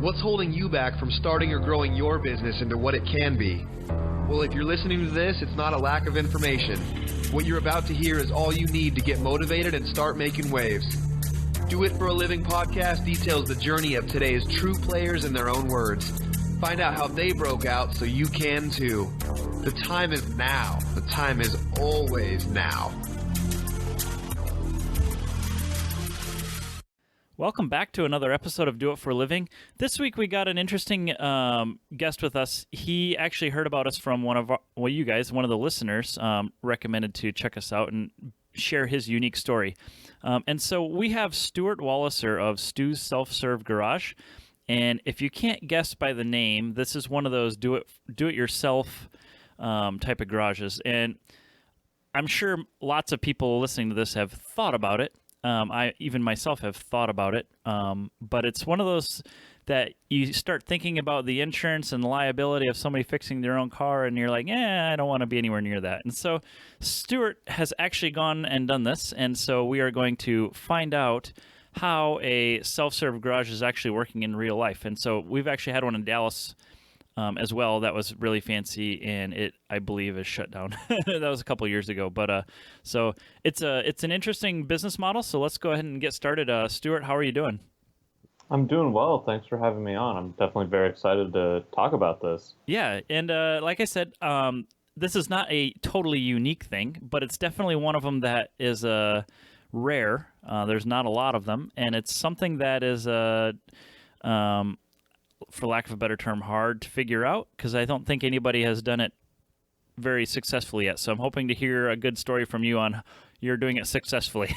What's holding you back from starting or growing your business into what it can be? Well, if you're listening to this, it's not a lack of information. What you're about to hear is all you need to get motivated and start making waves. Do It for a Living podcast details the journey of today's true players in their own words. Find out how they broke out so you can too. The time is now. The time is always now. Welcome back to another episode of Do It for a Living. This week we got an interesting guest with us. He actually heard about us from one of the listeners recommended to check us out and share his unique story. And so we have Stewart Waliser of Stu's Self-Serve Garage. And if you can't guess by the name, this is one of those do-it-yourself type of garages. And I'm sure lots of people listening to this have thought about it. I even myself have thought about it, but it's one of those that you start thinking about the insurance and the liability of somebody fixing their own car, and you're like, I don't want to be anywhere near that. And so Stewart has actually gone and done this, and so we are going to find out how a self-serve garage is actually working in real life. And so we've actually had one in Dallas as well. That was really fancy, and it, I believe, is shut down. That was a couple years ago, but so it's an interesting business model. So let's go ahead and get started. Stewart, how are you doing? I'm doing well. Thanks for having me on. I'm definitely very excited to talk about this. Yeah, and like I said, this is not a totally unique thing, but it's definitely one of them that is rare. There's not a lot of them, and it's something that is for lack of a better term, hard to figure out, because I don't think anybody has done it very successfully yet. So I'm hoping to hear a good story from you on you're doing it successfully.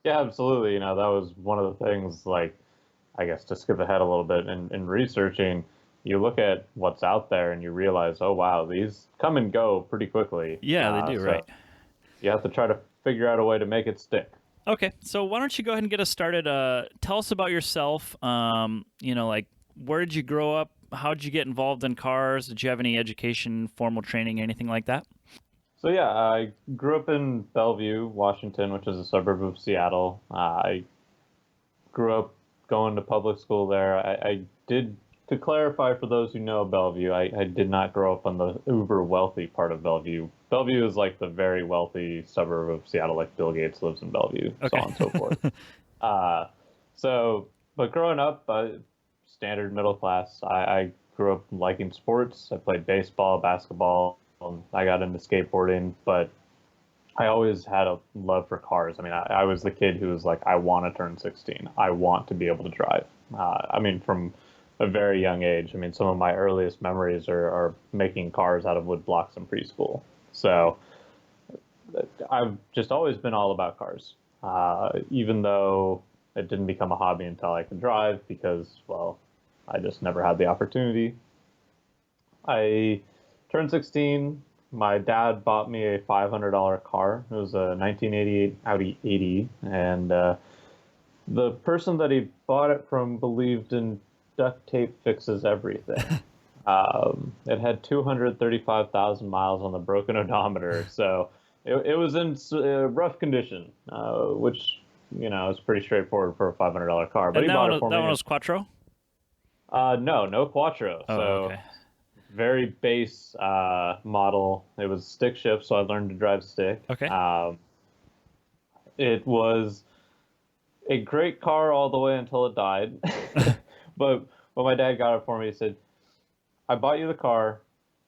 Yeah, absolutely. That was one of the things, like, I guess to skip ahead a little bit in researching, you look at what's out there and you realize, oh, wow, these come and go pretty quickly. Yeah, they do, right. You have to try to figure out a way to make it stick. Okay, so why don't you go ahead and get us started? Tell us about yourself. Like, where did you grow up? How did you get involved in cars? Did you have any education, formal training, anything like that? So yeah, I grew up in Bellevue, Washington, which is a suburb of Seattle. I grew up going to public school there. I did, to clarify for those who know Bellevue, I did not grow up on the uber wealthy part of Bellevue. Bellevue is like the very wealthy suburb of Seattle, like Bill Gates lives in Bellevue, okay. So on and so forth. But growing up, standard middle class, I grew up liking sports. I played baseball, basketball, I got into skateboarding, but I always had a love for cars. I mean, I was the kid who was like, I want to turn 16. I want to be able to drive. From a very young age. Some of my earliest memories are making cars out of wood blocks in preschool. So I've just always been all about cars, even though it didn't become a hobby until I could drive because, well, I just never had the opportunity. I turned 16. My dad bought me a $500 car. It was a 1988 Audi 80, and the person that he bought it from believed in duct tape fixes everything. It had 235,000 miles on the broken odometer, so it was in rough condition, which is pretty straightforward for a $500 car. But and he bought it for me. That one was Quattro? No Quattro. Oh, so okay. Very base model. It was stick shift, so I learned to drive stick. Okay. It was a great car all the way until it died. But when my dad got it for me, he said, I bought you the car.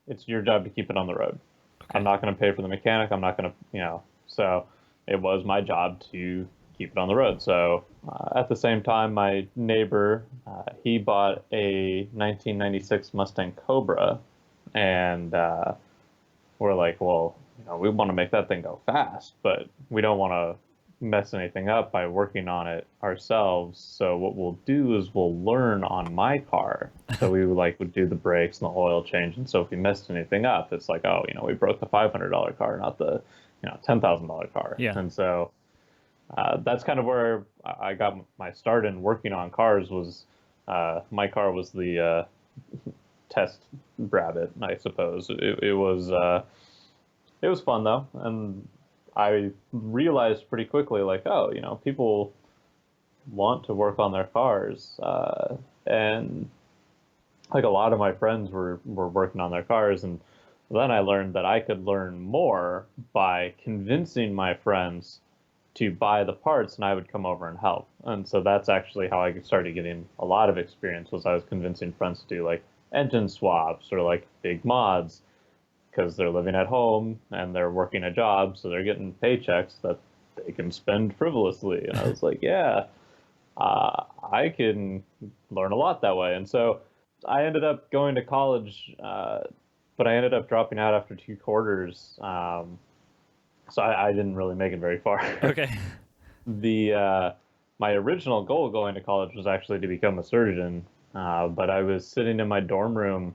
It's your job to keep it on the road. Okay. I'm not going to pay for the mechanic. I'm not going to, So it was my job to keep it on the road. So at the same time, my neighbor, he bought a 1996 Mustang Cobra. And we're like, well, we want to make that thing go fast, but we don't want to mess anything up by working on it ourselves. So what we'll do is we'll learn on my car. So we would do the brakes and the oil change. And so if we messed anything up, it's like, oh, we broke the $500 car, not the $10,000 car. Yeah. And so that's kind of where I got my start in working on cars. Was my car was the test rabbit, I suppose. It was fun though, and I realized pretty quickly, like, oh, people want to work on their cars. And like a lot of my friends were working on their cars, and then I learned that I could learn more by convincing my friends to buy the parts, and I would come over and help. And so that's actually how I started getting a lot of experience, was I was convincing friends to do like engine swaps or like big mods, because they're living at home and they're working a job, so they're getting paychecks that they can spend frivolously. And I was like, yeah, I can learn a lot that way. And so I ended up going to college, but I ended up dropping out after 2 quarters. So I didn't really make it very far. Okay. My original goal going to college was actually to become a surgeon, but I was sitting in my dorm room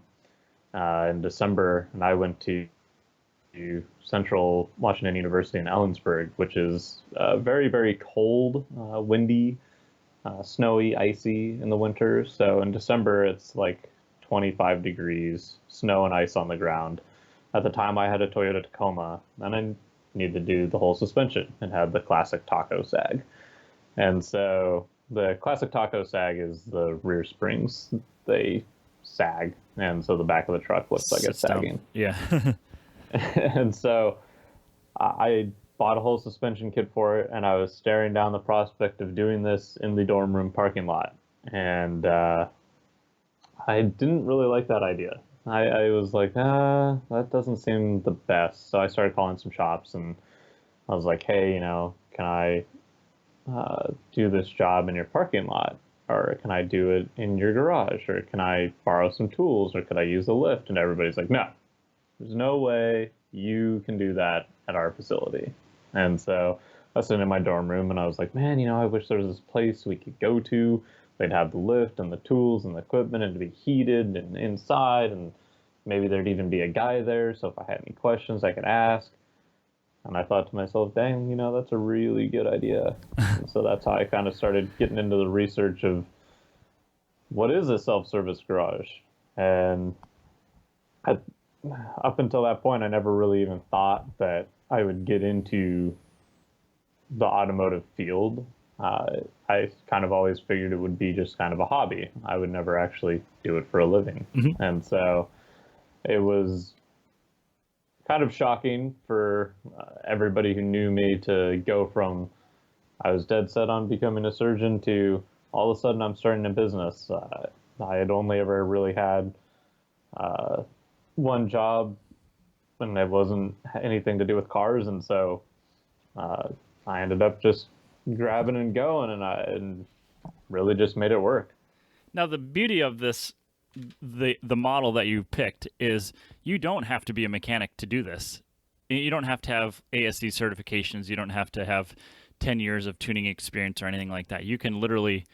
in December, and I went to Central Washington University in Ellensburg, which is very, very cold, windy, snowy, icy in the winter. So in December, it's like 25 degrees, snow and ice on the ground. At the time, I had a Toyota Tacoma, and I needed to do the whole suspension and had the classic taco sag. And so the classic taco sag is the rear springs. They sag, and so the back of the truck looks like it's sagging. Yeah. And so I bought a whole suspension kit for it, and I was staring down the prospect of doing this in the dorm room parking lot. And I didn't really like that idea. I was like, that doesn't seem the best. So I started calling some shops, and I was like, hey, can I do this job in your parking lot? Or can I do it in your garage? Or can I borrow some tools? Or could I use a lift? And everybody's like, no, there's no way you can do that at our facility. And so I was sitting in my dorm room, and I was like, man, I wish there was this place we could go to. They'd have the lift and the tools and the equipment, and it'd be heated and inside, and maybe there'd even be a guy there, so if I had any questions, I could ask. And I thought to myself, dang, that's a really good idea. And so that's how I kind of started getting into the research of what is a self-service garage. And up until that point, I never really even thought that I would get into the automotive field. I kind of always figured it would be just kind of a hobby. I would never actually do it for a living. Mm-hmm. And so it was kind of shocking for everybody who knew me to go from I was dead set on becoming a surgeon to all of a sudden I'm starting a business. I had only ever really had one job, and it wasn't anything to do with cars. And so I ended up just grabbing and going, and really just made it work. Now, the beauty of this, the model that you picked, is you don't have to be a mechanic to do this. You don't have to have ASE certifications. You don't have to have 10 years of tuning experience or anything like that. You can literally,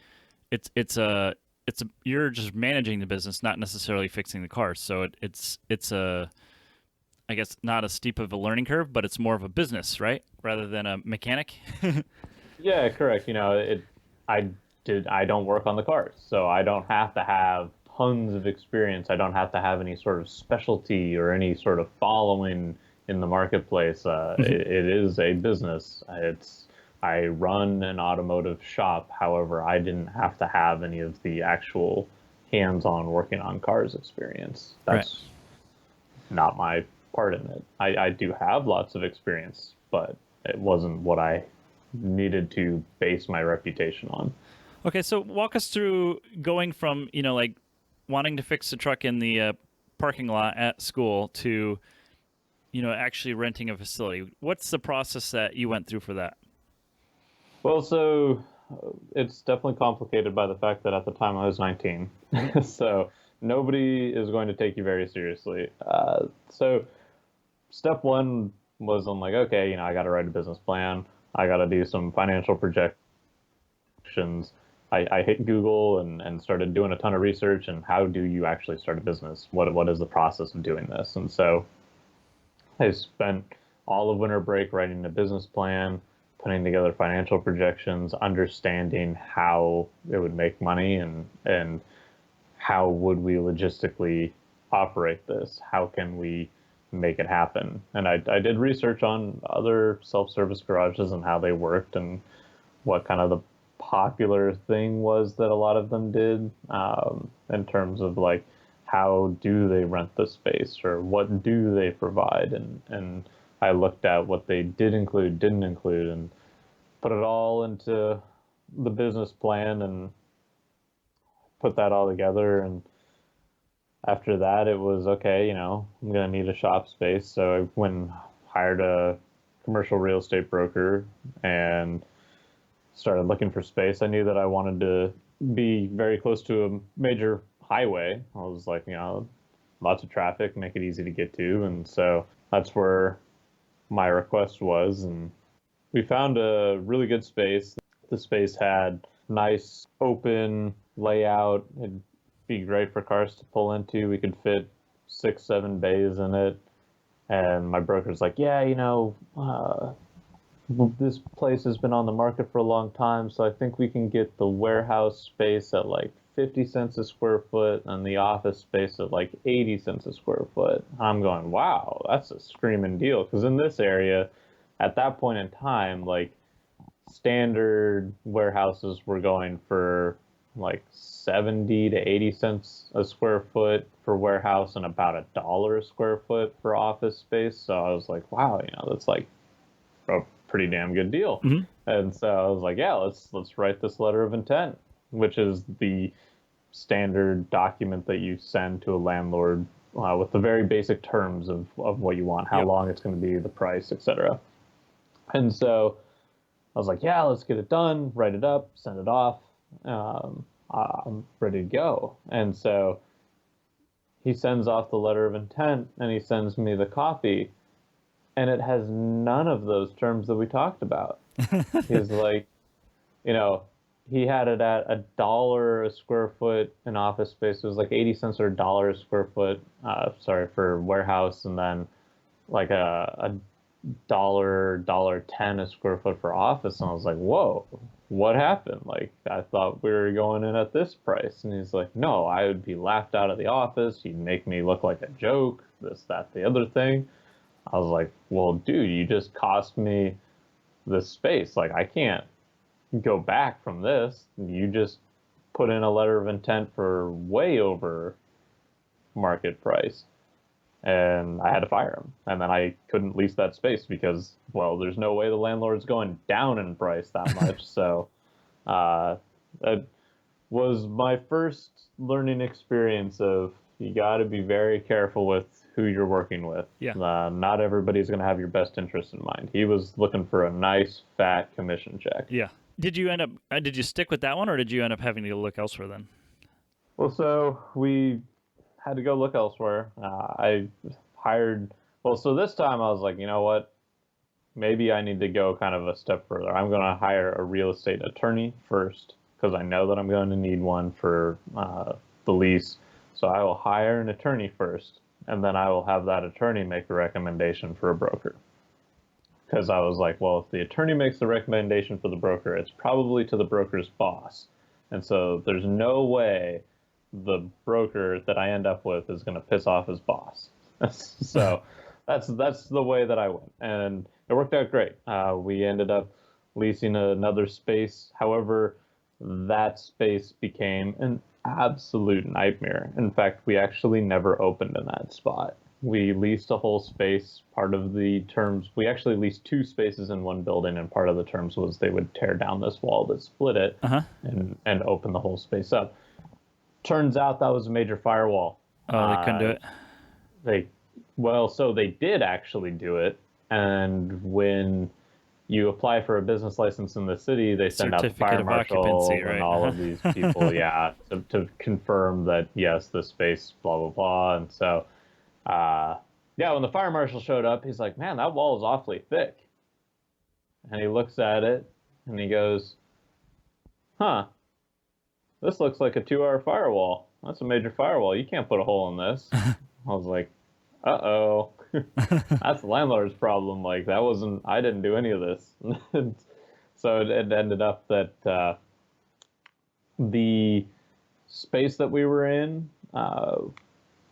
you're just managing the business, not necessarily fixing the cars. So it's I guess not as steep of a learning curve, but it's more of a business, right? Rather than a mechanic. Yeah, correct. I don't work on the cars, so I don't have to have tons of experience. I don't have to have any sort of specialty or any sort of following in the marketplace. It is a business. I run an automotive shop. However, I didn't have to have any of the actual hands-on working on cars experience. That's not my part in it. I do have lots of experience, but it wasn't what I needed to base my reputation on. Okay, so walk us through going from, like wanting to fix the truck in the parking lot at school to, actually renting a facility. What's the process that you went through for that? Well, so it's definitely complicated by the fact that at the time I was 19. So nobody is going to take you very seriously. So step one was I'm like, okay, I got to write a business plan. I got to do some financial projections. I hit Google and started doing a ton of research, and how do you actually start a business? What is the process of doing this? And so I spent all of winter break writing a business plan, putting together financial projections, understanding how it would make money, and how would we logistically operate this? How can we make it happen? And I did research on other self-service garages and how they worked and what kind of the popular thing was that a lot of them did, in terms of like how do they rent the space or what do they provide, and I looked at what they did include, didn't include, and put it all into the business plan and put that all together. And after that, it was okay, I'm going to need a shop space. So I went and hired a commercial real estate broker and started looking for space. I knew that I wanted to be very close to a major highway. I was like, lots of traffic, make it easy to get to. And so that's where my request was. And we found a really good space. The space had nice open layout. It'd be great for cars to pull into. We could fit 6-7 bays in it. And my broker's like, yeah, this place has been on the market for a long time, so I think we can get the warehouse space at like 50 cents a square foot and the office space at like 80 cents a square foot. I'm going, wow, that's a screaming deal. Because in this area, at that point in time, like standard warehouses were going for like 70 to 80 cents a square foot for warehouse and about $1 a square foot for office space. So I was like, wow, that's like a pretty damn good deal. Mm-hmm. And so I was like, yeah, let's write this letter of intent, which is the standard document that you send to a landlord with the very basic terms of what you want, how long it's going to be, the price, etc. And so I was like, yeah, let's get it done, write it up, send it off. I'm ready to go. And so he sends off the letter of intent and he sends me the copy, and it has none of those terms that we talked about. He's like, he had it at $1 a square foot in office space. It was like 80 cents or $1 a square foot, for warehouse, and then like a $1.10 a square foot for office. And I was like, whoa, what happened? Like, I thought we were going in at this price. And he's like, no, I would be laughed out of the office. You'd make me look like a joke, this, that, the other thing. I was like, well, dude, you just cost me this space. Like, I can't go back from this. You just put in a letter of intent for way over market price. And I had to fire him. And then I couldn't lease that space because, well, there's no way the landlord's going down in price that much. So that was my first learning experience of you got to be very careful with who you're working with. Yeah. Not everybody's going to have your best interest in mind. He was looking for a nice, fat commission check. Yeah. Did you stick with that one, or did you end up having to look elsewhere then? Well, so we had to go look elsewhere. So this time I was like, you know what? Maybe I need to go kind of a step further. I'm going to hire a real estate attorney first because I know that I'm going to need one for the lease. So I will hire an attorney first, and then I will have that attorney make a recommendation for a broker. Because I was like, well, if the attorney makes the recommendation for the broker, it's probably to the broker's boss. And so there's no way the broker that I end up with is going to piss off his boss. So that's the way that I went. And it worked out great. We ended up leasing another space. However, that space became an absolute nightmare. In fact, we actually never opened in that spot. We leased a whole space. Part of the terms, we actually leased 2 spaces in one building, and part of the terms was they would tear down this wall that split it and open the whole space up. Turns out that was a major firewall. Oh, they couldn't do it? So they did actually do it, and when you apply for a business license in the city, they send out the fire marshal and all of these people, to confirm that, yes, the space, blah, blah, blah. And so, when the fire marshal showed up, he's like, man, that wall is awfully thick. And he looks at it, and he goes, this looks like a 2-hour firewall. That's a major firewall. You can't put a hole in this. I was like, uh-oh. That's the landlord's problem. Like, I didn't do any of this. So it ended up that the space that we were in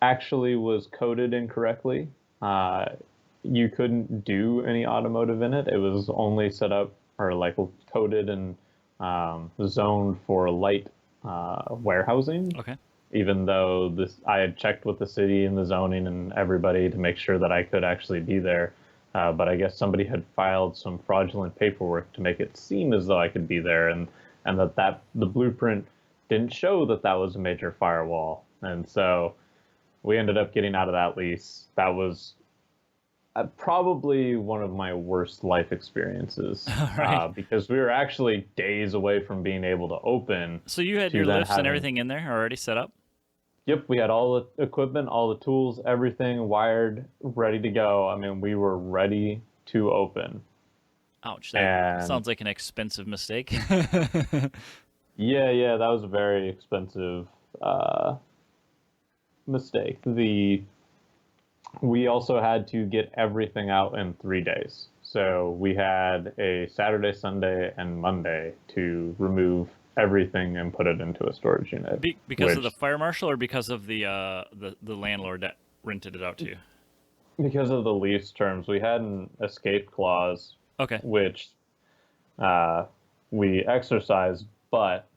actually was coded incorrectly. You couldn't do any automotive in it. It was only set up or like coded and zoned for light warehousing. Okay. Even though I had checked with the city and the zoning and everybody to make sure that I could actually be there. But I guess somebody had filed some fraudulent paperwork to make it seem as though I could be there, and that the blueprint didn't show that that was a major firewall. And so we ended up getting out of that lease. That was probably one of my worst life experiences, Right. because we were actually days away from being able to open. So you had to your then lifts and having- everything in there already set up? Yep, we had all the equipment, all the tools, everything wired, ready to go. I mean, we were ready to open. Ouch. That And sounds like an expensive mistake. yeah, that was a very expensive mistake. We also had to get everything out in 3 days. So we had a Saturday, Sunday, and Monday to remove everything and put it into a storage unit. Because of the fire marshal, or because of the landlord that rented it out to you? Because of the lease terms, we had an escape clause, Okay. which we exercised, but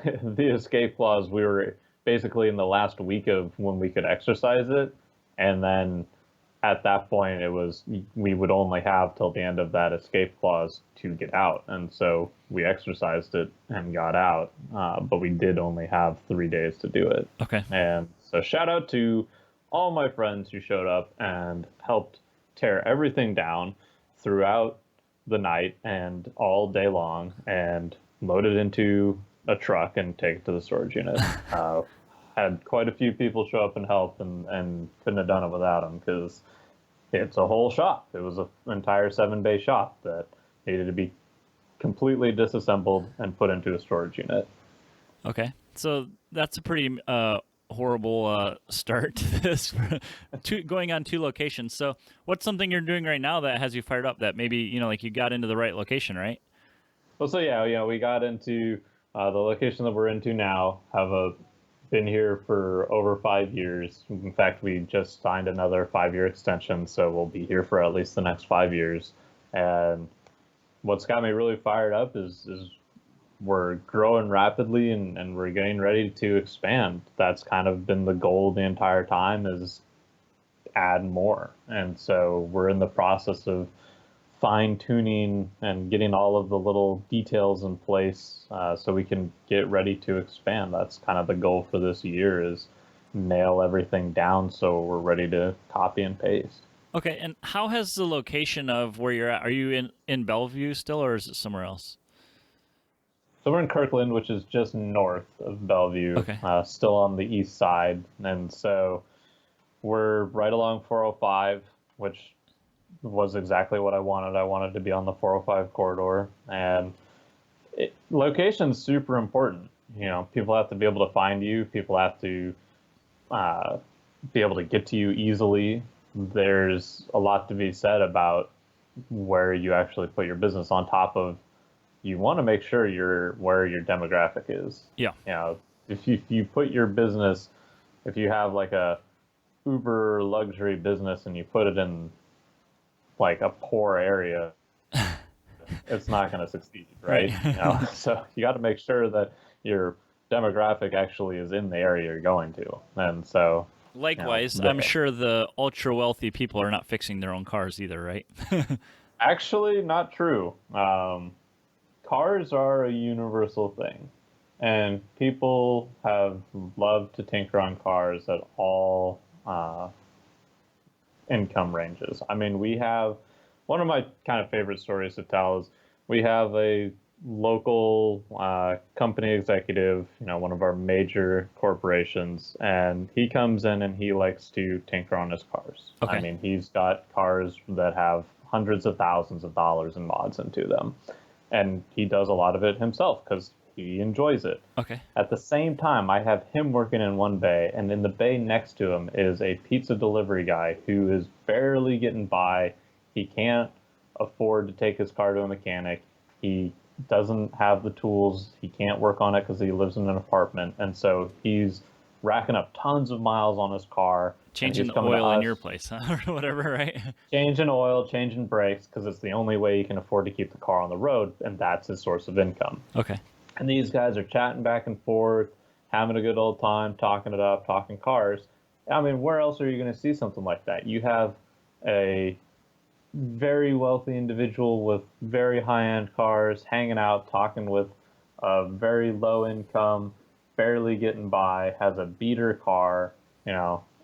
the escape clause, we were basically in the last week of when we could exercise it, and then at that point we would only have till the end of that escape clause to get out, and so we exercised it and got out, but we did only have 3 days to do it. Okay. And so shout out to all my friends who showed up and helped tear everything down throughout the night and all day long, and load it into a truck and take it to the storage unit. Had quite a few people show up and help, and couldn't have done it without them, because it's a whole shop. It was an entire 7-bay shop that needed to be completely disassembled and put into a storage unit. Okay. So that's a pretty horrible start to this, going on 2 locations. So what's something you're doing right now that has you fired up, that maybe, like you got into the right location, right? Well, so yeah, we got into the location that we're into now, been here for over 5 years. In fact, we just signed another 5-year extension, so we'll be here for at least the next 5 years. And what's got me really fired up is we're growing rapidly, and we're getting ready to expand. That's kind of been the goal the entire time, is add more. And so we're in the process of fine-tuning and getting all of the little details in place, so we can get ready to expand. That's kind of the goal for this year, is nail everything down so we're ready to copy and paste. Okay, and how has the location of where you're at? Are you in Bellevue still, or is it somewhere else? So we're in Kirkland, which is just north of Bellevue, Okay. Still on the east side. And so we're right along 405, which was exactly what I wanted. I wanted to be on the 405 corridor, and location's super important. People have to be able to find you. People have to be able to get to you easily. There's a lot to be said about where you actually put your business, on top of, you want to make sure you're where your demographic is. Yeah. If you put your business, if you have like a Uber luxury business and you put it in like a poor area, it's not going to succeed, right? So you got to make sure that your demographic actually is in the area you're going to. And so likewise, I'm sure the ultra wealthy people are not fixing their own cars either, right? Actually, not true. Cars are a universal thing, and people have loved to tinker on cars at all income ranges. I mean, we have, one of my kind of favorite stories to tell is, we have a local company executive, one of our major corporations, and he comes in and he likes to tinker on his cars. Okay. I mean, he's got cars that have hundreds of thousands of dollars in mods into them, and he does a lot of it himself because he enjoys it. Okay. At the same time, I have him working in one bay, and in the bay next to him is a pizza delivery guy who is barely getting by. He can't afford to take his car to a mechanic. He doesn't have the tools. He can't work on it because he lives in an apartment. And so he's racking up tons of miles on his car, Changing the oil in your place, huh? Or whatever, right? Changing oil, changing brakes, because it's the only way you can afford to keep the car on the road, and that's his source of income. Okay. And these guys are chatting back and forth, having a good old time, talking it up, talking cars. I mean, where else are you going to see something like that? You have a very wealthy individual with very high-end cars hanging out, talking with a very low income, barely getting by, has a beater car,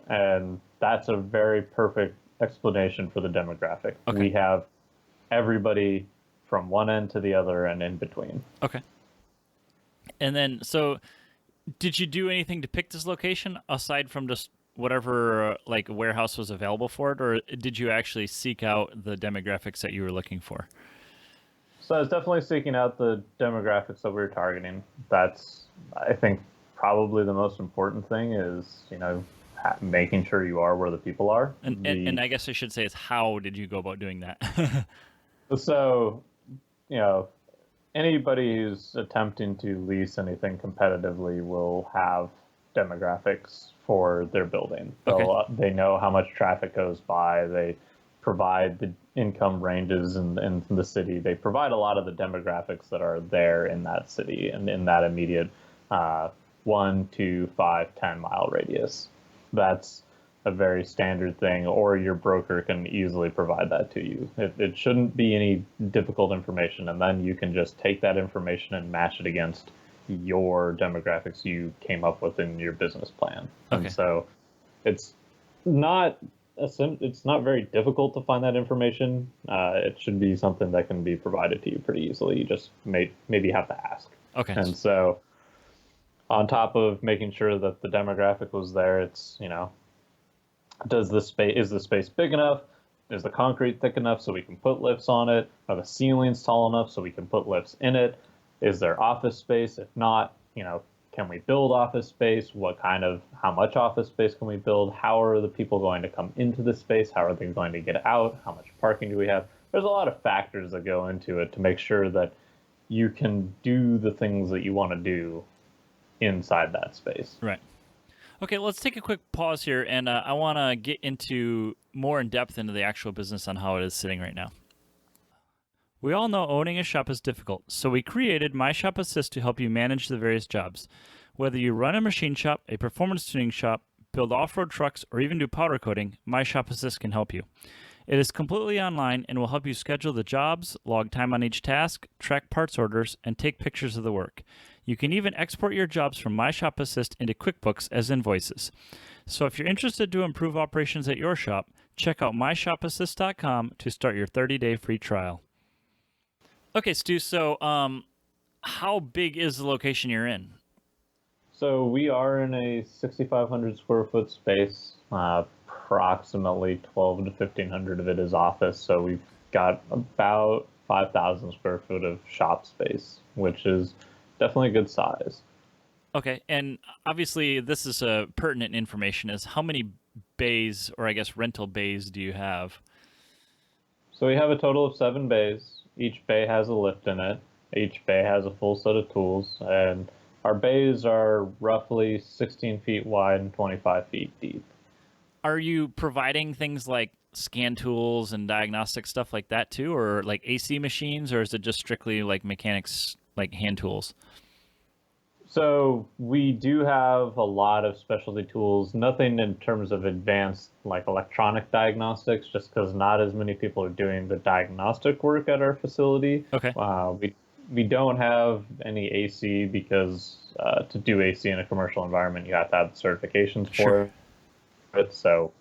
and that's a very perfect explanation for the demographic. Okay. We have everybody from one end to the other and in between. Okay. And then, so did you do anything to pick this location aside from just whatever like warehouse was available for it, or did you actually seek out the demographics that you were looking for? So I was definitely seeking out the demographics that we were targeting. That's, I think, probably the most important thing is, making sure you are where the people are. And I guess I should say is how did you go about doing that? So, anybody who's attempting to lease anything competitively will have demographics for their building. Okay. They know how much traffic goes by. They provide the income ranges in the city. They provide a lot of the demographics that are there in that city and in that immediate 1, 2, 5, 10-mile radius. That's a very standard thing, or your broker can easily provide that to you. It shouldn't be any difficult information, and then you can just take that information and match it against your demographics you came up with in your business plan. Okay. And so it's not very difficult to find that information. It should be something that can be provided to you pretty easily. You just maybe have to ask. Okay. And so on top of making sure that the demographic was there, it's, is the space big enough? Is the concrete thick enough so we can put lifts on it? Are the ceilings tall enough so we can put lifts in it? Is there office space? If not, can we build office space? How much office space can we build? How are the people going to come into the space? How are they going to get out? How much parking do we have? There's a lot of factors that go into it to make sure that you can do the things that you want to do inside that space. Right. Okay, let's take a quick pause here, and I want to get into more in depth into the actual business on how it is sitting right now. We all know owning a shop is difficult, so we created My Shop Assist to help you manage the various jobs. Whether you run a machine shop, a performance tuning shop, build off-road trucks, or even do powder coating, My Shop Assist can help you. It is completely online and will help you schedule the jobs, log time on each task, track parts orders, and take pictures of the work. You can even export your jobs from My Shop Assist into QuickBooks as invoices. So if you're interested to improve operations at your shop, check out myshopassist.com to start your 30-day free trial. Okay, Stu, so how big is the location you're in? So we are in a 6,500 square foot space. Approximately 12 to 1,500 of it is office. So we've got about 5,000 square foot of shop space, which is definitely a good size. Okay, and obviously this is pertinent information. Is how many bays, or I guess rental bays, do you have? So we have a total of 7 bays. Each bay has a lift in it. Each bay has a full set of tools, and our bays are roughly 16 feet wide and 25 feet deep. Are you providing things like scan tools and diagnostic stuff like that too, or like AC machines, or is it just strictly like mechanics, like hand tools? So we do have a lot of specialty tools, nothing in terms of advanced like electronic diagnostics, just because not as many people are doing the diagnostic work at our facility. Okay. We don't have any AC because to do AC in a commercial environment, you have to have the certifications for it. So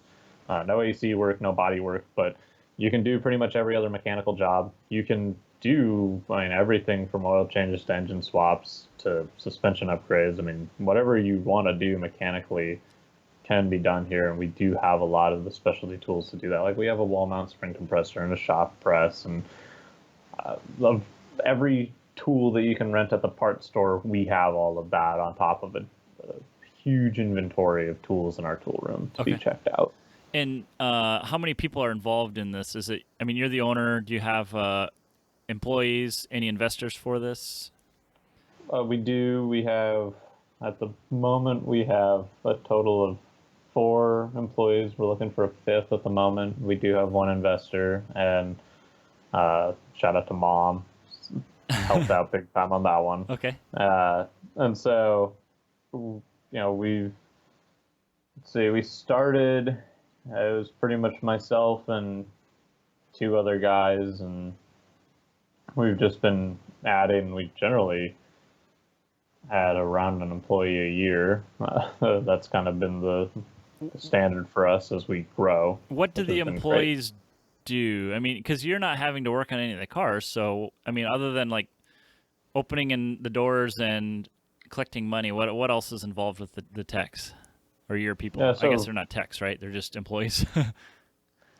no AC work, no body work, but you can do pretty much every other mechanical job. You can do everything from oil changes to engine swaps to suspension upgrades. Whatever you want to do mechanically can be done here, and we do have a lot of the specialty tools to do that. Like we have a wall mount spring compressor and a shop press, and every tool that you can rent at the parts store, we have all of that on top of a huge inventory of tools in our tool room to be checked out. And how many people are involved in this? Is it? You're the owner. Do you have employees? Any investors for this? We do. We have, at the moment, we have a total of 4 employees. We're looking for a 5th at the moment. We do have 1 investor, and shout out to Mom. Helped out big time on that one. Okay. And so, we started, it was pretty much myself and 2 other guys, and we've just been adding. We generally add around an employee a year. That's kind of been the standard for us as we grow. What do the employees do? I mean, because you're not having to work on any of the cars, so I mean, other than like opening in the doors and collecting money, what else is involved with the techs or your people? Yeah, so, I guess they're not techs, right? They're just employees.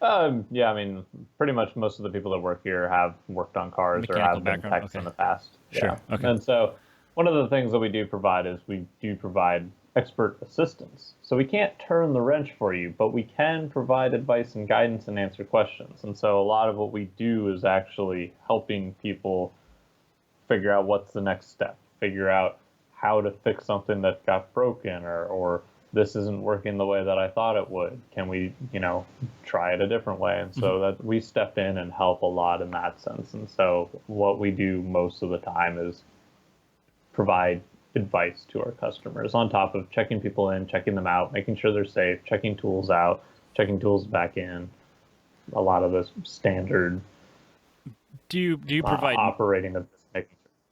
Yeah, I mean, pretty much most of the people that work here have worked on cars or have been techs in the past. Sure. Yeah. Okay. And so one of the things that we do provide is we do provide expert assistance. So we can't turn the wrench for you, but we can provide advice and guidance and answer questions. And so a lot of what we do is actually helping people figure out what's the next step, figure out how to fix something that got broken, or this isn't working the way that I thought it would. Can we, try it a different way? And so that we step in and help a lot in that sense. And so what we do most of the time is provide advice to our customers on top of checking people in, checking them out, making sure they're safe, checking tools out, checking tools back in. A lot of this standard. Do you provide operating of this?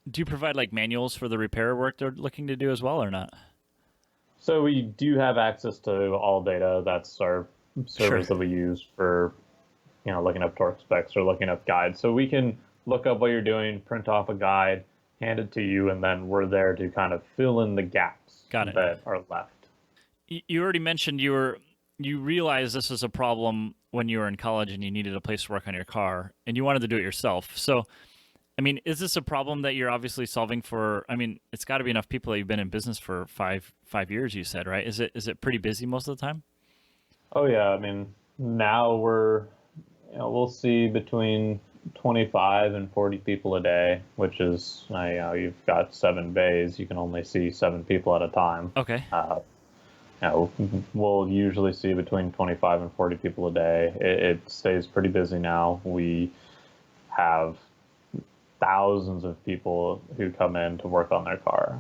Do you provide like manuals for the repair work they're looking to do as well, or not? So we do have access to all data. That's our service that we use for, looking up torque specs or looking up guides. So we can look up what you're doing, print off a guide, hand it to you, and then we're there to kind of fill in the gaps that are left. You already mentioned you realized this was a problem when you were in college and you needed a place to work on your car, and you wanted to do it yourself. So, I mean, is this a problem that you're obviously solving for? I mean, it's got to be enough people that you've been in business for five years, you said, right? Is it pretty busy most of the time? Oh yeah, I mean, now we'll see between 25 and 40 people a day, which is, you've got 7 bays. You can only see 7 people at a time. Okay. We'll usually see between 25 and 40 people a day. It stays pretty busy now. We have thousands of people who come in to work on their car.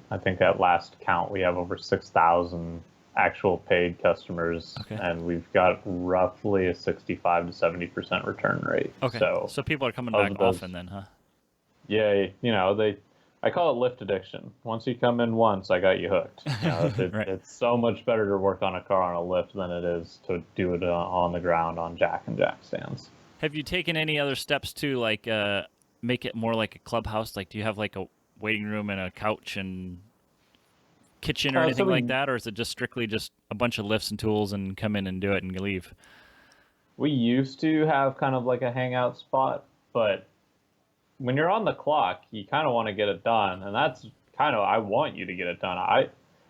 I think at last count, we have over 6,000 actual paid customers, and we've got roughly a 65 to 70% return rate. Okay. So people are coming back often then, huh? Yeah, I call it lift addiction. Once you come in once, I got you hooked. Right. It's so much better to work on a car on a lift than it is to do it on the ground on jack stands. Have you taken any other steps to like make it more like a clubhouse? Like, do you have like a waiting room and a couch and kitchen or anything like that, or is it just strictly just a bunch of lifts and tools and come in and do it and leave? We used to have kind of like a hangout spot, but when you're on the clock, you kind of want to get it done, and that's kind of, I want you to get it done.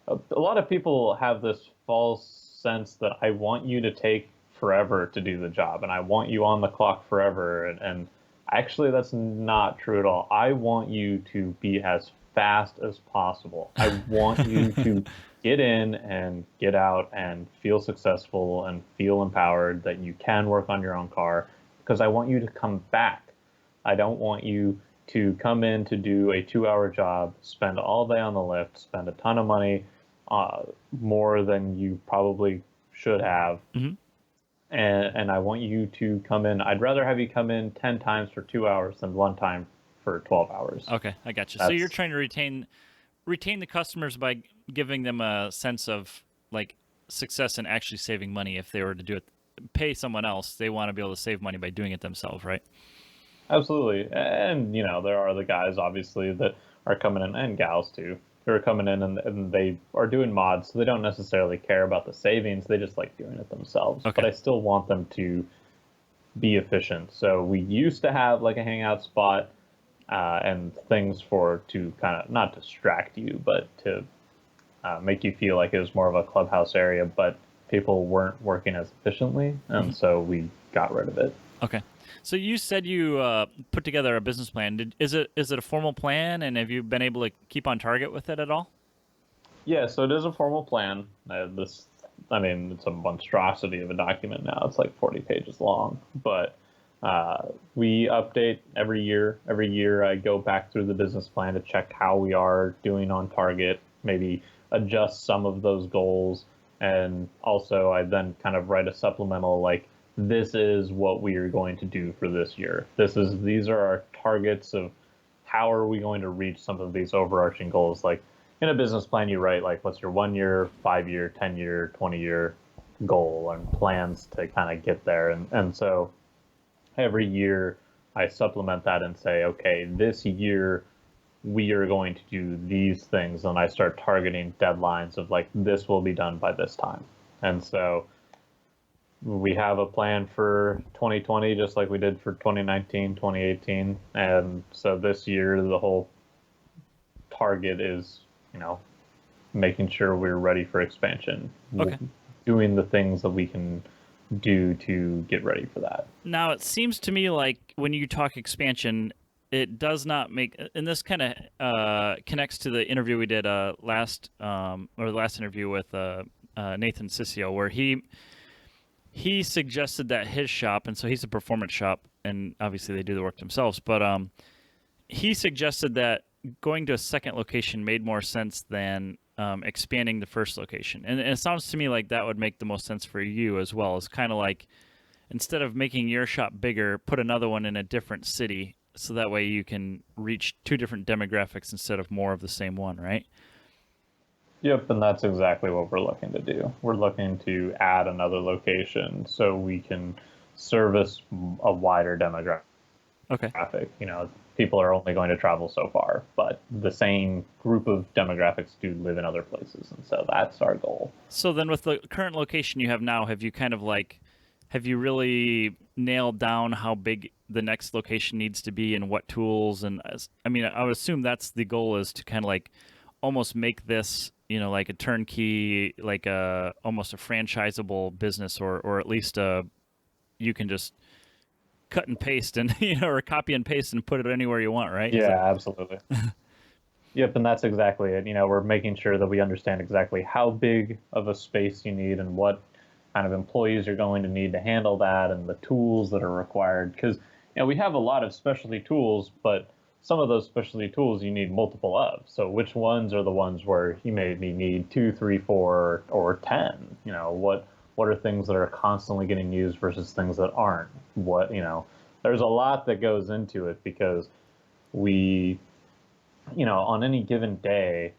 A lot of people have this false sense that I want you to take forever to do the job, and I want you on the clock forever, and actually that's not true at all. I want you to be as fast as possible. I want you to get in and get out and feel successful and feel empowered that you can work on your own car, because I want you to come back. I don't want you to come in to do a 2-hour job, spend all day on the lift, spend a ton of money, more than you probably should have. Mm-hmm. And I want you to come in. I'd rather have you come in 10 times for 2 hours than 1 time for 12 hours. Okay, I got you. So you're trying to retain the customers by giving them a sense of like success and actually saving money. If they were to do it, pay someone else, they want to be able to save money by doing it themselves, right? Absolutely. And, there are the guys, obviously, that are coming in, and gals too, who are coming in and they are doing mods, so they don't necessarily care about the savings. They just like doing it themselves. Okay. But I still want them to be efficient. So we used to have like a hangout spot and things to kind of not distract you, but to make you feel like it was more of a clubhouse area, but people weren't working as efficiently, and so we got rid of it. Okay. So you said you put together a business plan. Is it a formal plan, and have you been able to keep on target with it at all? Yeah, so it is a formal plan. This I mean, it's a monstrosity of a document now. It's like 40 pages long, but we update every year. Every year I go back through the business plan to check how we are doing on target, maybe adjust some of those goals. And also I then kind of write a supplemental, like, this is what we are going to do for this year. These are our targets of how are we going to reach some of these overarching goals. Like in a business plan, you write like, what's your 1 year, 5 year, 10 year, 20 year goal and plans to kind of get there. And so every year I supplement that and say, okay, this year we are going to do these things. And I start targeting deadlines of like, this will be done by this time. And so we have a plan for 2020, just like we did for 2019, 2018. And so this year, the whole target is, making sure we're ready for expansion. Okay. Doing the things that we can do to get ready for that. Now, it seems to me like when you talk expansion, it does not make, and this kind of connects to the interview we did the last interview with Nathan Sissio, where he suggested that his shop, and so he's a performance shop, and obviously they do the work themselves, but he suggested that going to a second location made more sense than expanding the first location. And it sounds to me like that would make the most sense for you as well. It's kind of like, instead of making your shop bigger, put another one in a different city, so that way you can reach two different demographics instead of more of the same one, right? Yep, and that's exactly what we're looking to do. We're looking to add another location so we can service a wider demographic. Okay. People are only going to travel so far, but the same group of demographics do live in other places, and so that's our goal. So then with the current location you have now, have you really nailed down how big the next location needs to be and what tools? And I would assume that's the goal, is to kind of like almost make this, like a turnkey, like almost a franchisable business, or at least you can just cut and paste and or copy and paste and put it anywhere you want, right? Yeah, absolutely. Yep, and that's exactly it. We're making sure that we understand exactly how big of a space you need and what kind of employees you're going to need to handle that, and the tools that are required. Because we have a lot of specialty tools, but some of those specialty tools you need multiple of. So which ones are the ones where you maybe need 2, 3, 4, or 10? What are things that are constantly getting used versus things that aren't? There's a lot that goes into it, because we, on any given day,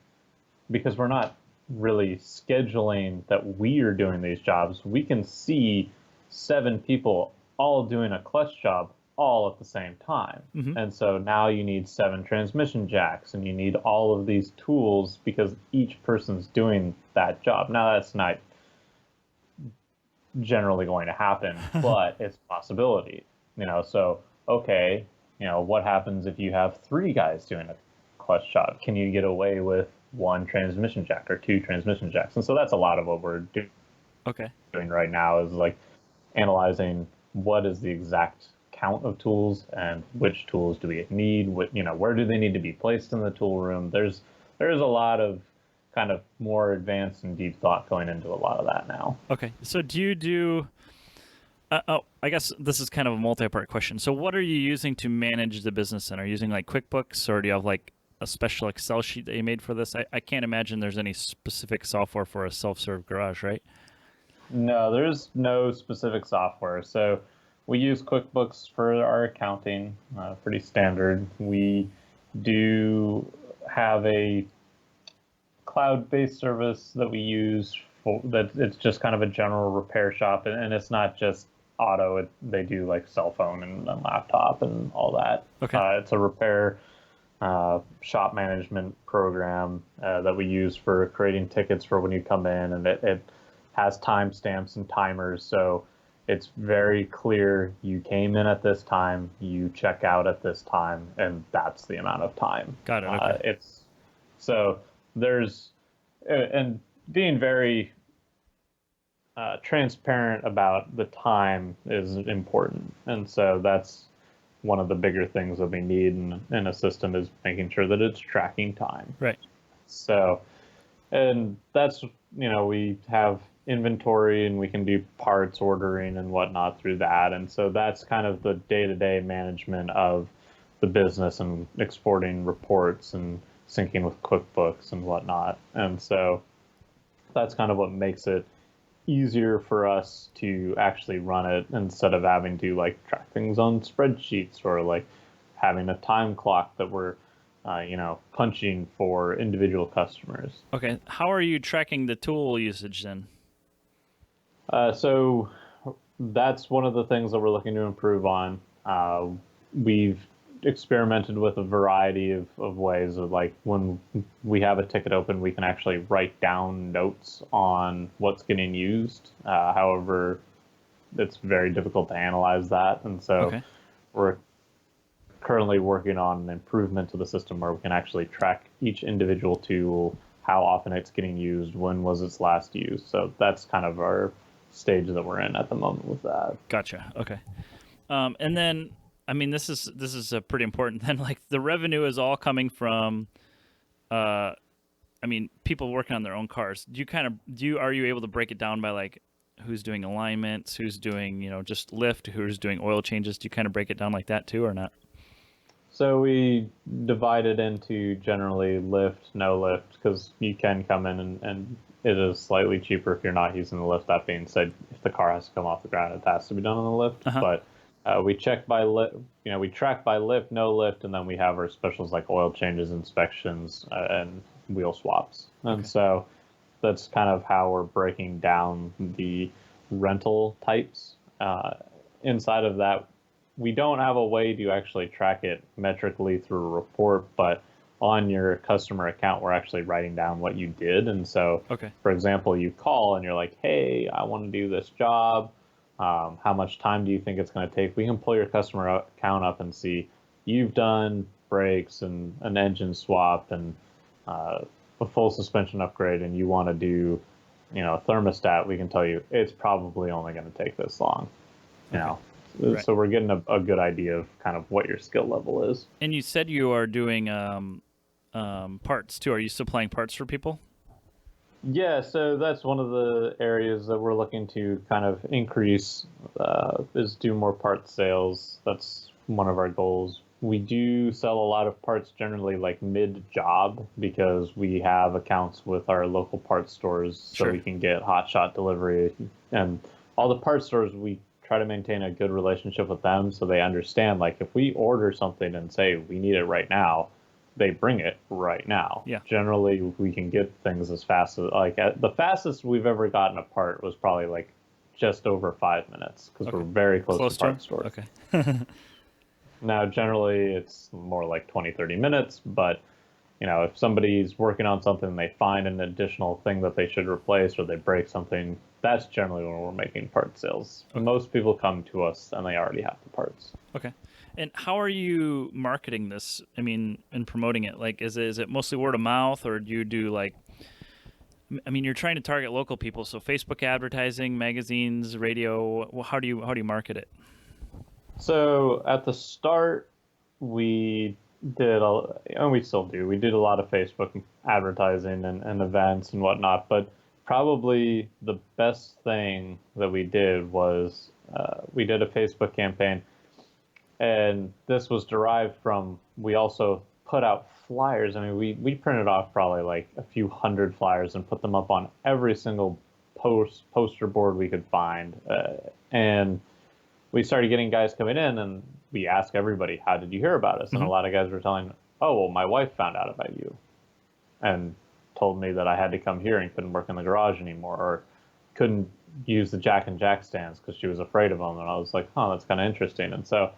because we're not really scheduling that we are doing these jobs, we can see 7 people all doing a clutch job all at the same time. Mm-hmm. And so now you need 7 transmission jacks, and you need all of these tools because each person's doing that job. Now, that's not generally going to happen, but it's a possibility. So okay, what happens if you have 3 guys doing a clutch job? Can you get away with 1 transmission jack or 2 transmission jacks? And so that's a lot of what we're doing right now, is like analyzing what is the exact count of tools and which tools do we need, where do they need to be placed in the tool room. There's a lot of kind of more advanced and deep thought going into a lot of that now. Okay, so do you do I guess this is kind of a multi-part question. So what are you using to manage the business in? Are you using like QuickBooks, or do you have like a special Excel sheet that you made for this? I can't imagine there's any specific software for a self-serve garage, right? No, there's no specific software. So we use QuickBooks for our accounting, pretty standard. We do have a cloud-based service that we use for that. It's just kind of a general repair shop, and it's not just auto. They do like cell phone and laptop and all that. Okay. It's a repair shop management program that we use for creating tickets for when you come in, and it has timestamps and timers, so it's very clear you came in at this time, you check out at this time, and that's the amount of time. Got it. Okay. And being very transparent about the time is important. And so that's one of the bigger things that we need in a system, is making sure that it's tracking time. Right. So, and that's, we have inventory, and we can do parts ordering and whatnot through that. And so that's kind of the day-to-day management of the business and exporting reports and syncing with QuickBooks and whatnot. And so that's kind of what makes it easier for us to actually run it instead of having to like track things on spreadsheets or like having a time clock that we're punching for individual customers. Okay. How are you tracking the tool usage then? So that's one of the things that we're looking to improve on. We've experimented with a variety of ways of like when we have a ticket open, we can actually write down notes on what's getting used. However, it's very difficult to analyze that. And so we're currently working on an improvement to the system where we can actually track each individual tool, how often it's getting used, when was its last used. So that's kind of our stage that we're in at the moment with that. Gotcha. Okay. And then, I mean, this is pretty important. Then, like the revenue is all coming from, people working on their own cars. Are you able to break it down by like who's doing alignments, who's doing just lift, who's doing oil changes? Do you kind of break it down like that too, or not? So we divide it into generally lift, no lift, because you can come in and it is slightly cheaper if you're not using the lift. That being said, if the car has to come off the ground, it has to be done on the lift. But we check by lift, we track by lift, no lift, and then we have our specials like oil changes, inspections, and wheel swaps. And so that's kind of how we're breaking down the rental types. Inside of that, we don't have a way to actually track it metrically through a report, but on your customer account, we're actually writing down what you did. And so, for example, you call and you're like, hey, I want to do this job. How much time do you think it's going to take? We can pull your customer account up and see you've done brakes and an engine swap and a full suspension upgrade, and you want to do, a thermostat. We can tell you it's probably only going to take this long, Right. So we're getting a good idea of kind of what your skill level is. And you said you are doing parts too. Are you supplying parts for people? Yeah, so that's one of the areas that we're looking to kind of increase is do more parts sales. That's one of our goals. We do sell a lot of parts generally like mid-job because we have accounts with our local parts stores so we can get hot shot delivery. And all the parts stores, we try to maintain a good relationship with them so they understand, like, if we order something and say we need it right now, they bring it right now. Yeah. Generally, we can get things as fast as, like, the fastest we've ever gotten a part was probably, like, just over 5 minutes because we're very close to parts stores. Okay. Now, generally, it's more like 20, 30 minutes, but, if somebody's working on something and they find an additional thing that they should replace or they break something, that's generally when we're making part sales. Most people come to us and they already have the parts. Okay. And how are you marketing this? I mean, and promoting it? Like, is it mostly word of mouth, or do you do like, you're trying to target local people, so Facebook advertising, magazines, radio. How do you market it? So at the start, we did, and we still do, we did a lot of Facebook advertising and events and whatnot, but probably the best thing that we did was we did a Facebook campaign, and this was derived from, we also put out flyers. We printed off probably like a few hundred flyers and put them up on every single poster board we could find. And we started getting guys coming in, and we asked everybody, how did you hear about us? And a lot of guys were telling, oh, well, my wife found out about you and told me that I had to come here and couldn't work in the garage anymore, or couldn't use the jack and jack stands because she was afraid of them. And I was like, oh, that's kind of interesting. And so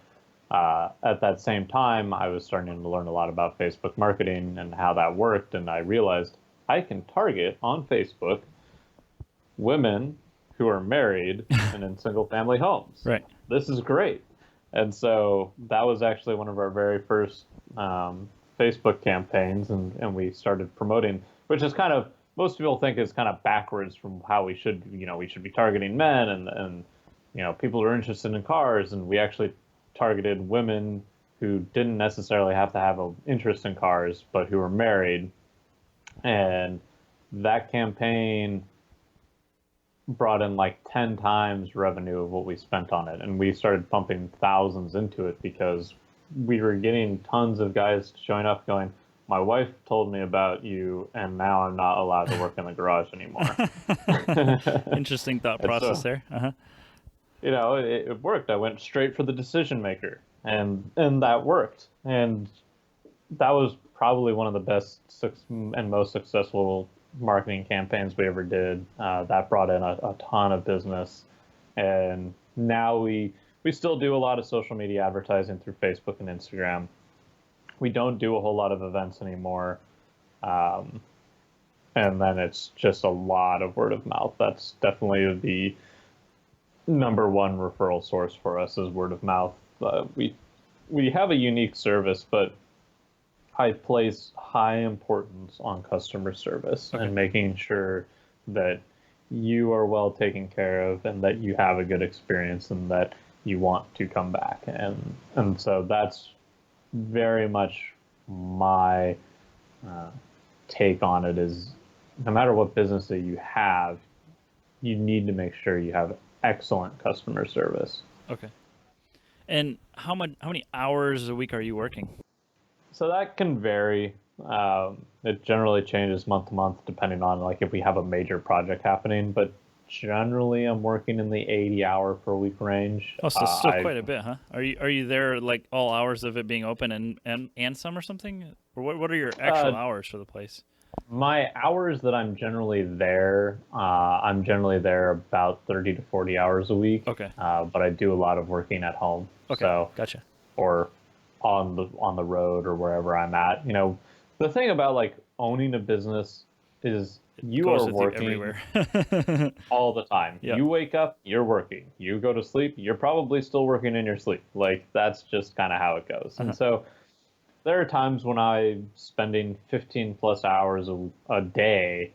at that same time, I was starting to learn a lot about Facebook marketing and how that worked. And I realized I can target on Facebook women who are married and in single family homes. Right. This is great. And so that was actually one of our very first Facebook campaigns, and we started promoting, which is kind of, most people think is kind of backwards from how we should be targeting men and people who are interested in cars, and we actually targeted women who didn't necessarily have to have an interest in cars, but who were married. And that campaign brought in like 10 times revenue of what we spent on it. And we started pumping thousands into it because we were getting tons of guys showing up going, my wife told me about you, and now I'm not allowed to work in the garage anymore. Interesting thought process there. Uh-huh. It worked. I went straight for the decision maker, and that worked. And that was probably one of the best and most successful marketing campaigns we ever did. That brought in a ton of business, and now we still do a lot of social media advertising through Facebook and Instagram. We don't do a whole lot of events anymore, and then it's just a lot of word of mouth. That's definitely the number one referral source for us is word of mouth. We have a unique service, but I place high importance on customer service and making sure that you are well taken care of and that you have a good experience and that you want to come back. And so that's very much my take on it is no matter what business that you have, you need to make sure you have excellent customer service. Okay. And how many hours a week are you working? So that can vary. It generally changes month to month depending on like if we have a major project happening, but generally I'm working in the 80-hour per week range. Oh, so still quite a bit, huh? Are you there like all hours of it being open and some or something? Or what are your actual hours for the place? My hours that I'm generally there about 30 to 40 hours a week. Okay. But I do a lot of working at home. Okay. So, gotcha. Or on the road or wherever I'm at. The thing about like owning a business is you are working everywhere. all the time. Yep. You wake up, you're working. You go to sleep, you're probably still working in your sleep. Like that's just kind of how it goes. And so there are times when I'm spending 15 plus hours a day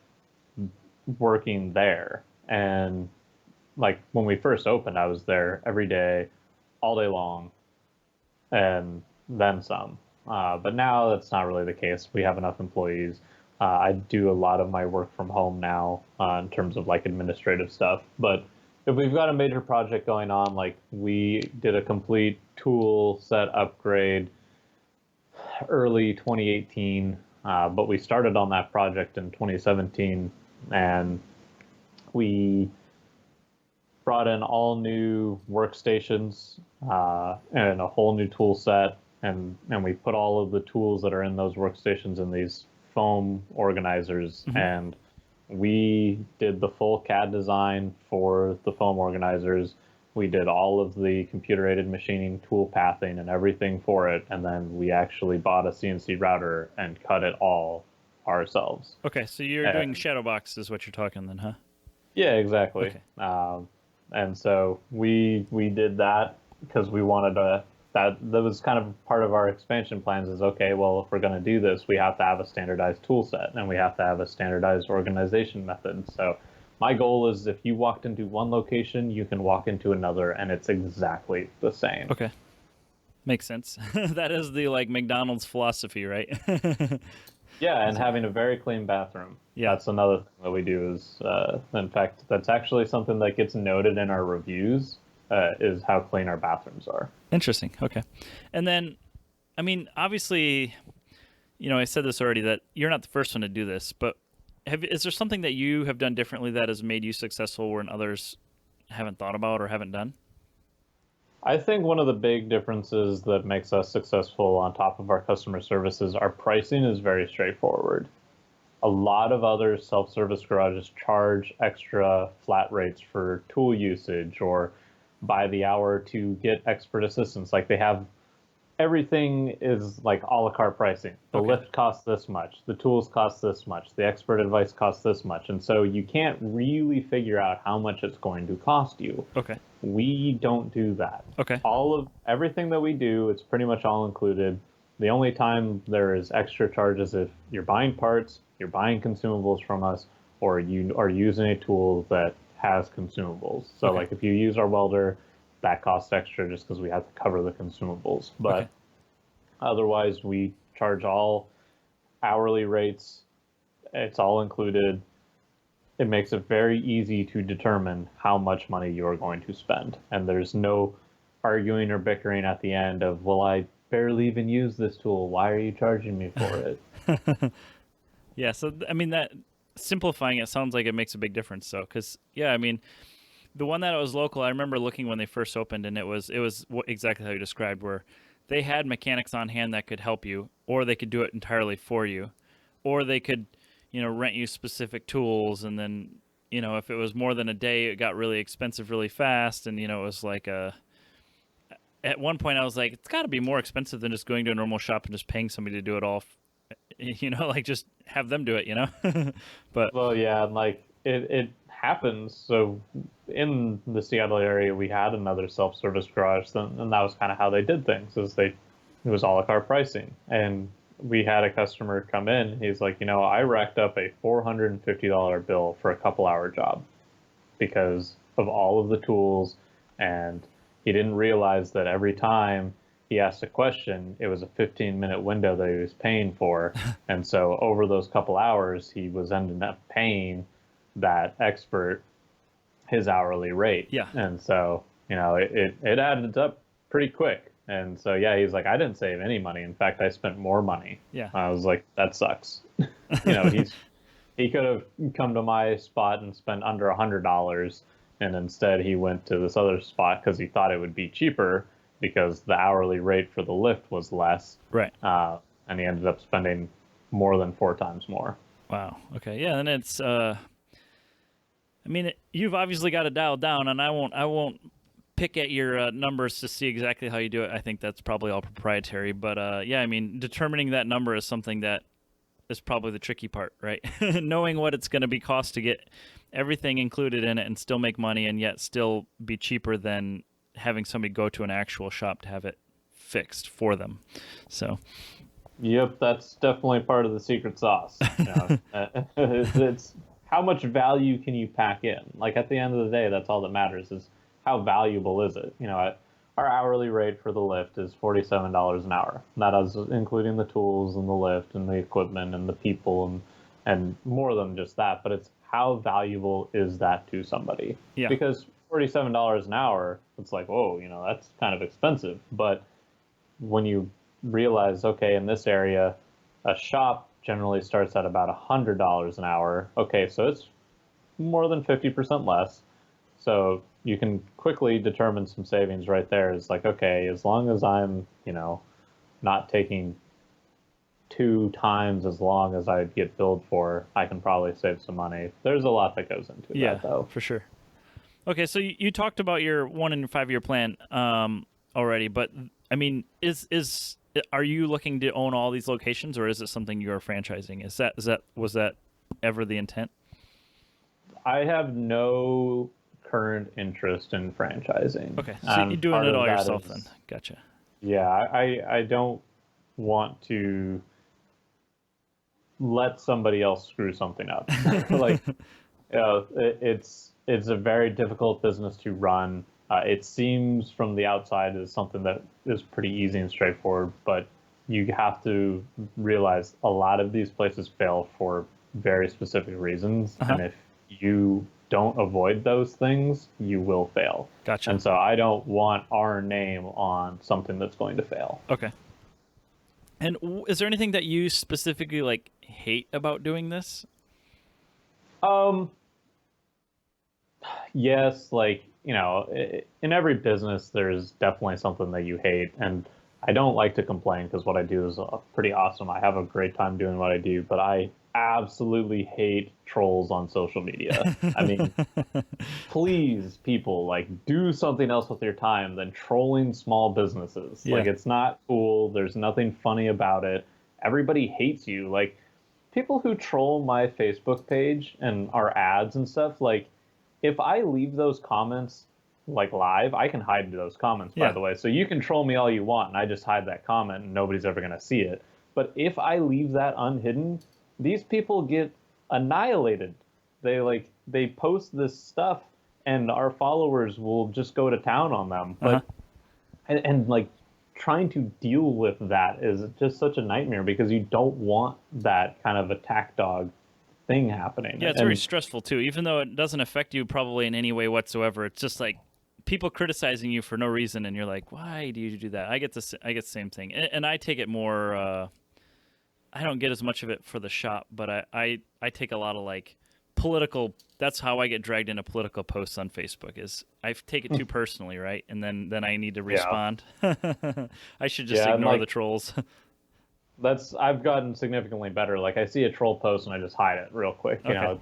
working there. And like when we first opened, I was there every day, all day long, and then some. But now that's not really the case. We have enough employees. I do a lot of my work from home now in terms of like administrative stuff. But if we've got a major project going on, like we did a complete tool set upgrade early 2018, but we started on that project in 2017, and we brought in all new workstations and a whole new tool set, and we put all of the tools that are in those workstations in these foam organizers, and we did the full CAD design for the foam organizers. We did all of the computer-aided machining tool pathing and everything for it, and then we actually bought a CNC router and cut it all ourselves. Okay, so you're doing shadow box is what you're talking then, huh? Yeah, exactly. Okay. And so we did that because we wanted that was kind of part of our expansion plans is, okay, well, if we're going to do this, we have to have a standardized tool set and we have to have a standardized organization method. So my goal is if you walked into one location, you can walk into another and it's exactly the same. Okay. Makes sense. That is the like McDonald's philosophy, right? Yeah, and having a very clean bathroom. Yeah. That's another thing that we do is, in fact, that's actually something that gets noted in our reviews, is how clean our bathrooms are. Interesting. Okay. And then, I mean, obviously, I said this already that you're not the first one to do this, but is there something that you have done differently that has made you successful when others haven't thought about or haven't done? I think one of the big differences that makes us successful on top of our customer services, our pricing is very straightforward. A lot of other self-service garages charge extra flat rates for tool usage or by the hour to get expert assistance. Like they have everything is like a la carte pricing. The lift costs this much, the tools cost this much, the expert advice costs this much. And so you can't really figure out how much it's going to cost you. Okay. We don't do that. Okay. Everything that we do, it's pretty much all included. The only time there is extra charges if you're buying parts, you're buying consumables from us, or you are using a tool that has consumables. So like if you use our welder, that costs extra just because we have to cover the consumables. But otherwise, we charge all hourly rates. It's all included. it makes it very easy to determine how much money you're going to spend. And there's no arguing or bickering at the end of, well, I barely even use this tool. Why are you charging me for it? Yeah, so I mean that simplifying it sounds like it makes a big difference. So, because yeah, I mean the one that was local, I remember looking when they first opened, and it was exactly how you described, where they had mechanics on hand that could help you, or they could do it entirely for you, or they could, rent you specific tools, and then if it was more than a day, it got really expensive really fast, and it was like a. At one point, I was like, it's got to be more expensive than just going to a normal shop and just paying somebody to do it all. Like just have them do it. But Well, yeah, and like it happens. So in the Seattle area, we had another self-service garage, and that was kind of how they did things. It was a la carte pricing, and we had a customer come in. He's like, I racked up a $450 bill for a couple-hour job because of all of the tools, and he didn't realize that every time he asked a question, it was a 15-minute window that he was paying for. And so over those couple hours, he was ending up paying that expert his hourly rate. Yeah. And so, it added up pretty quick. And so, yeah, he's like, I didn't save any money. In fact, I spent more money. Yeah. I was like, that sucks. He could have come to my spot and spent under $100. And instead he went to this other spot because he thought it would be cheaper because the hourly rate for the lift was less. Right. And he ended up spending more than 4 times more. Wow. Okay. Yeah. And it's, you've obviously got it dialed down, and I won't pick at your numbers to see exactly how you do it. I think that's probably all proprietary, but determining that number is something that is probably the tricky part, right? Knowing what it's going to be cost to get everything included in it and still make money, and yet still be cheaper than having somebody go to an actual shop to have it fixed for them. So, yep, that's definitely part of the secret sauce. It's how much value can you pack in? Like at the end of the day, that's all that matters is how valuable is it? Our hourly rate for the lift is $47 an hour. That is including the tools and the lift and the equipment and the people and more than just that. But it's how valuable is that to somebody? Yeah. Because $47 an hour, it's like, whoa, that's kind of expensive. But when you realize, okay, in this area, a shop generally starts at about $100 an hour. Okay, so it's more than 50% less. So you can quickly determine some savings right there. It's like, okay, as long as I'm, not taking 2 times as long as I'd get billed for, I can probably save some money. There's a lot that goes into that, though. For sure. Okay, so you talked about your 1 and 5 year plan already, but I mean, are you looking to own all these locations, or is it something you're franchising? Was that ever the intent? I have no current interest in franchising. Okay, so you're doing it all yourself then. Gotcha. Yeah, I don't want to let somebody else screw something up. It's a very difficult business to run. It seems from the outside as something that is pretty easy and straightforward, but you have to realize a lot of these places fail for very specific reasons. And if you don't avoid those things, you will fail. Gotcha. And so I don't want our name on something that's going to fail. Okay. And is there anything that you specifically hate about doing this? Yes, in every business, there's definitely something that you hate. And I don't like to complain because what I do is pretty awesome. I have a great time doing what I do, but I absolutely hate trolls on social media. I mean, please, people, do something else with your time than trolling small businesses. Yeah. It's not cool. There's nothing funny about it. Everybody hates you. People who troll my Facebook page and our ads and stuff, if I leave those comments live, I can hide those comments, by the way. So you can troll me all you want, and I just hide that comment, and nobody's ever going to see it. But if I leave that unhidden, these people get annihilated. They post this stuff, and our followers will just go to town on them. But and trying to deal with that is just such a nightmare because you don't want that kind of attack dog thing happening. Yeah, it's very stressful too, even though it doesn't affect you probably in any way whatsoever. It's just like people criticizing you for no reason, and you're like, why do you do that? I get the same thing, and I take it more. I don't get as much of it for the shop, but I take a lot of like political. That's how I get dragged into political posts on Facebook. Is I take it too personally, right? And then I need to respond. I should just ignore the trolls. I've gotten significantly better. Like I see a troll post and I just hide it real quick, you know,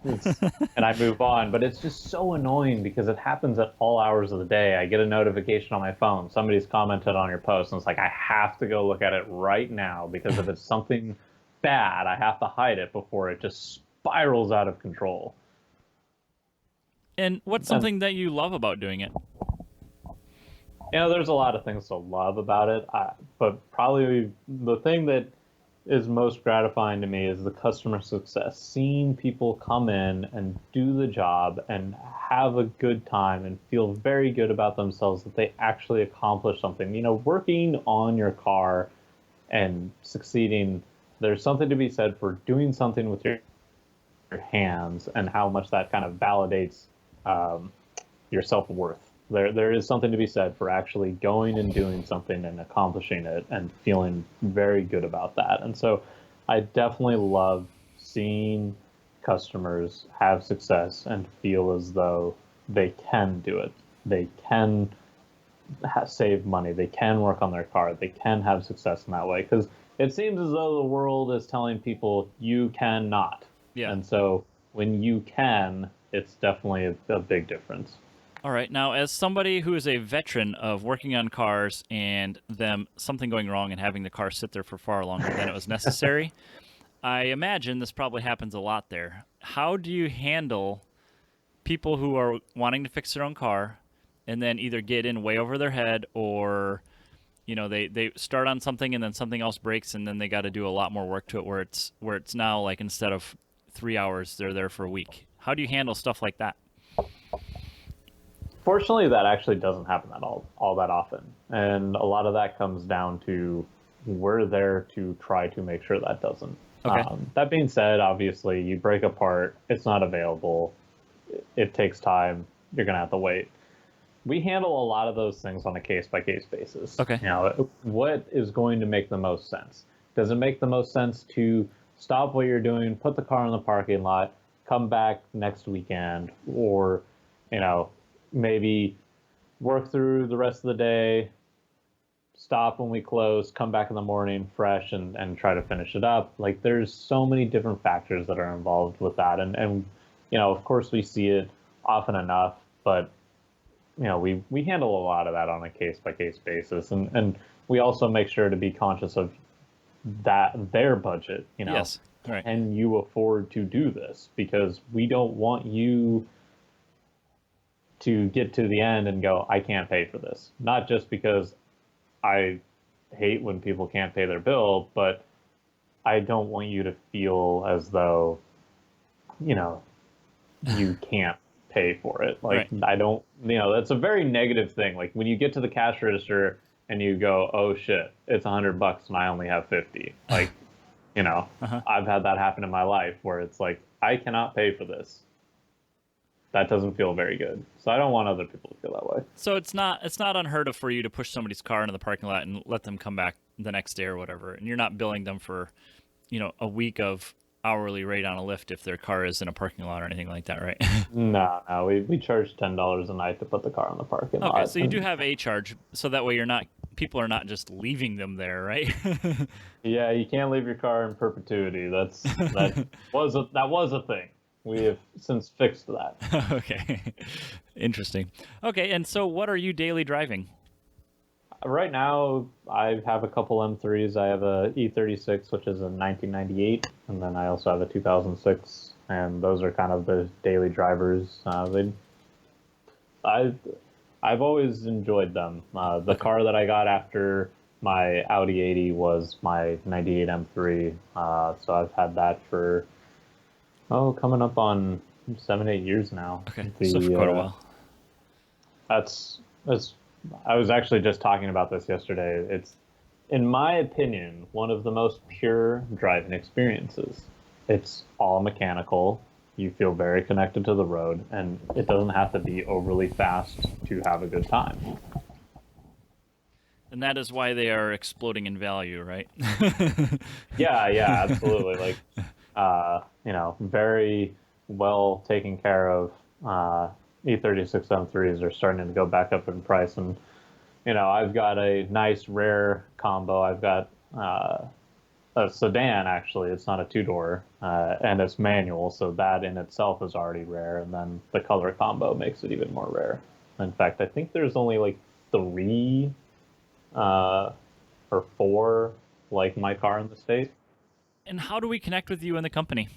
and I move on. But it's just so annoying because it happens at all hours of the day. I get a notification on my phone. Somebody's commented on your post, and it's like I have to go look at it right now because if it's something bad, I have to hide it before it just spirals out of control. And what's something that you love about doing it? You know, there's a lot of things to love about it, but probably the thing that is most gratifying to me is the customer success. Seeing people come in and do the job and have a good time and feel very good about themselves that they actually accomplished something. You know, working on your car and succeeding, there's something to be said for doing something with your hands and how much that kind of validates your self-worth. There is something to be said for actually going and doing something and accomplishing it and feeling very good about that. And so I definitely love seeing customers have success and feel as though they can do it. They can save money. They can work on their car. They can have success in that way. Because it seems as though the world is telling people you cannot. Yeah. And so when you can, it's definitely a big difference. All right. Now, as somebody who is a veteran of working on cars and something going wrong and having the car sit there for far longer than it was necessary, I imagine this probably happens a lot there. How do you handle people who are wanting to fix their own car and then either get in way over their head or, you know, they start on something and then something else breaks and then they got to do a lot more work to it where it's now like instead of 3 hours, they're there for a week. How do you handle stuff like that? Fortunately, that actually doesn't happen all that often. And a lot of that comes down to we're there to try to make sure that doesn't. Okay. That being said, obviously, you break a part, it's not available, it takes time, you're going to have to wait. We handle a lot of those things on a case-by-case basis. Okay. You know, what is going to make the most sense? Does it make the most sense to stop what you're doing, put the car in the parking lot, come back next weekend, or, you know, maybe work through the rest of the day, stop when we close, come back in the morning fresh and try to finish it up. Like there's so many different factors that are involved with that. And you know, of course we see it often enough, but you know, we handle a lot of that on a case by case basis. And we also make sure to be conscious of their budget, you know. Yes. Right. Can you afford to do this? Because we don't want you to get to the end and go, I can't pay for this. Not just because I hate when people can't pay their bill, but I don't want you to feel as though, you know, you can't pay for it. Like, right. I don't, you know, that's a very negative thing. Like when you get to the cash register and you go, oh shit, it's $100 and I only have 50. Like, you know, I've had that happen in my life where it's like, I cannot pay for this. That doesn't feel very good. So I don't want other people to feel that way. So it's not unheard of for you to push somebody's car into the parking lot and let them come back the next day or whatever. And you're not billing them for, you know, a week of hourly rate on a lift if their car is in a parking lot or anything like that, right? No, we charge $10 a night to put the car in the parking lot. Okay, so you do have a charge, so that way people are not just leaving them there, right? Yeah, you can't leave your car in perpetuity. That was a thing. We have since fixed that. Okay. Interesting. Okay, and so what are you daily driving? Right now, I have a couple M3s. I have a E36, which is a 1998, and then I also have a 2006, and those are kind of the daily drivers. I've always enjoyed them. The car that I got after my Audi 80 was my 98 M3, so I've had that for coming up on 7-8 years now. Okay, so for quite a while. That's I was actually just talking about this yesterday. It's, in my opinion, one of the most pure driving experiences. It's all mechanical. You feel very connected to the road, and it doesn't have to be overly fast to have a good time. And that is why they are exploding in value, right? Yeah, absolutely. Like, very well taken care of. E36 M3s are starting to go back up in price, and I've got a nice rare combo. I've got a sedan, actually. It's not a two-door, and it's manual, so that in itself is already rare, and then the color combo makes it even more rare. In fact, I think there's only like 3 or 4 like my car in the state. And how do we connect with you and the company?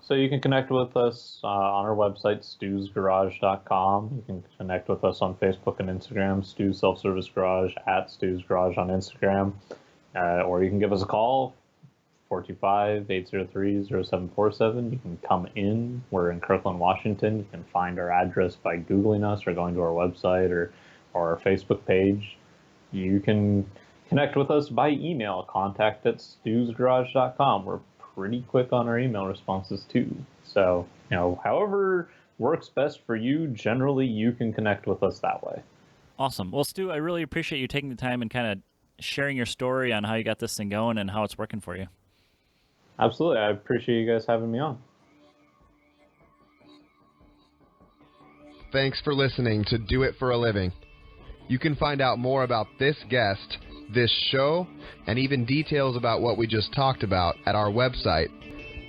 So you can connect with us on our website, stewsgarage.com. You can connect with us on Facebook and Instagram, Stew's Self-Service Garage, at Stew's Garage on Instagram. Or you can give us a call, 425-803-0747. You can come in. We're in Kirkland, Washington. You can find our address by Googling us or going to our website or our Facebook page. You can connect with us by email, contact@stewsgarage.com. We're pretty quick on our email responses too. So, however works best for you, generally you can connect with us that way. Awesome. Well, Stu, I really appreciate you taking the time and kind of sharing your story on how you got this thing going and how it's working for you. Absolutely. I appreciate you guys having me on. Thanks for listening to Do It for a Living. You can find out more about this guest, this show, and even details about what we just talked about at our website.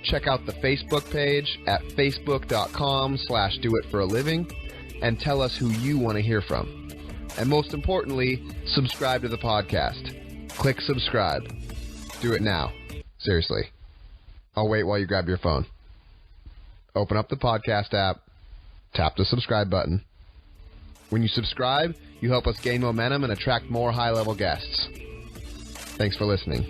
Check out the Facebook page at facebook.com/doitforaliving and tell us who you want to hear from. And most importantly, subscribe to the podcast. Click subscribe. Do it now. Seriously. I'll wait while you grab your phone. Open up the podcast app. Tap the subscribe button. When you subscribe, you help us gain momentum and attract more high-level guests. Thanks for listening.